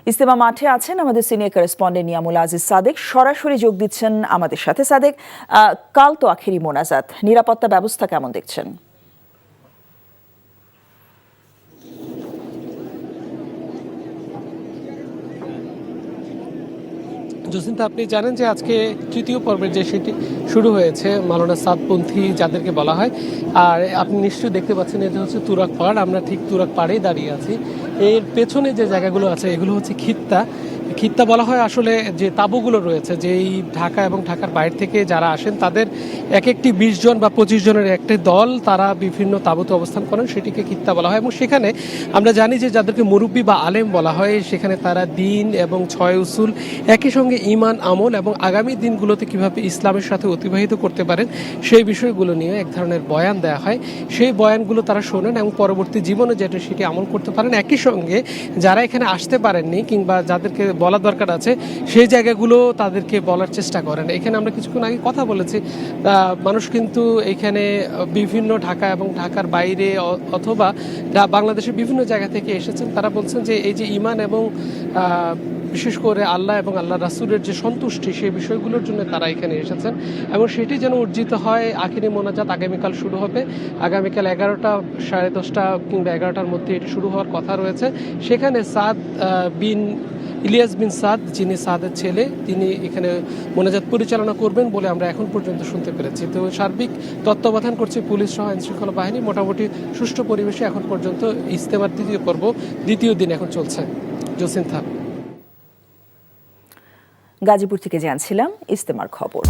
ইজতেমা মাঠে আছেন আমাদের সিনিয়র করেসপন্ডেন্ট নিয়ামুল আজিজ সাদেক, সরাসরি যোগ দিচ্ছেন আমাদের সাথে। সাদেক, কাল তো আখেরি মোনাজাত, নিরাপত্তা ব্যবস্থা কেমন দেখছেন? জসিন্তা, আপনি জানেন যে আজকে তৃতীয় পর্বের যে সেটি শুরু হয়েছে মাওলানা সাদপন্থী যাদেরকে বলা হয়। আর আপনি নিশ্চয়ই দেখতে পাচ্ছেন এটা হচ্ছে তুরাগ পাড়। আমরা ঠিক তুরাগ পাড়েই দাঁড়িয়ে আছি। এর পেছনে যে জায়গাগুলো আছে এগুলো হচ্ছে খিত্তা বলা হয়। আসলে যে তাঁবুগুলো রয়েছে, যেই ঢাকা এবং ঢাকার বাইরে থেকে যারা আসেন তাদের এক একটি 20 জন বা 25 জনের একটি দল, তারা বিভিন্ন তাঁবুতে অবস্থান করেন, সেটিকে খিত্তা বলা হয়। এবং সেখানে আমরা জানি যে যাদেরকে মুরব্বী বা আলেম বলা হয়, সেখানে তারা দিন এবং ছয় উসুল, একই সঙ্গে ঈমান, আমল এবং আগামী দিনগুলোতে কিভাবে ইসলামের সাথে অতিবাহিত করতে পারেন সেই বিষয়গুলো নিয়ে এক ধরনের বয়ান দেওয়া হয়। সেই বয়ানগুলো তারা শোনেন এবং পরবর্তী জীবনে যেটা সেটি আমল করতে পারেন। একই সঙ্গে যারা এখানে আসতে পারেননি কিংবা যাদেরকে বলা দরকার আছে সেই জায়গাগুলো তাদেরকে বলার চেষ্টা করেন। এখানে আমরা কিছুক্ষণ আগে কথা বলেছি, মানুষ কিন্তু এখানে বিভিন্ন ঢাকা এবং ঢাকার বাইরে অথবা বাংলাদেশের বিভিন্ন জায়গা থেকে এসেছেন। তারা বলছেন যে এই যে ঈমান এবং বিশেষ করে আল্লাহ এবং আল্লাহ রাসূলের যে সন্তুষ্টি, সেই বিষয়গুলোর জন্য তারা এখানে এসেছেন এবং সেটি যেন অর্জিত হয়। আখিরি মোনাজাত আগামীকাল শুরু হবে। আগামীকাল 11টা, 10:30 কিংবা 11টার মধ্যে এটি শুরু হওয়ার কথা রয়েছে। সেখানে ইলিয়াস বিন সাদ, যিনি সাদের ছেলে, তিনি এখানে মোনাজাত পরিচালনা করবেন বলে আমরা এখন পর্যন্ত শুনতে পেরেছি। তো সার্বিক তত্ত্বাবধান করছে পুলিশ সহ আইনশৃঙ্খলা বাহিনী। মোটামুটি সুষ্ঠু পরিবেশে এখন পর্যন্ত ইজতেমার দ্বিতীয় পর্ব, দ্বিতীয় দিন এখন চলছে। জসিন্থা, গাজীপুর থেকে জানছিলাম ইজতেমার খবর।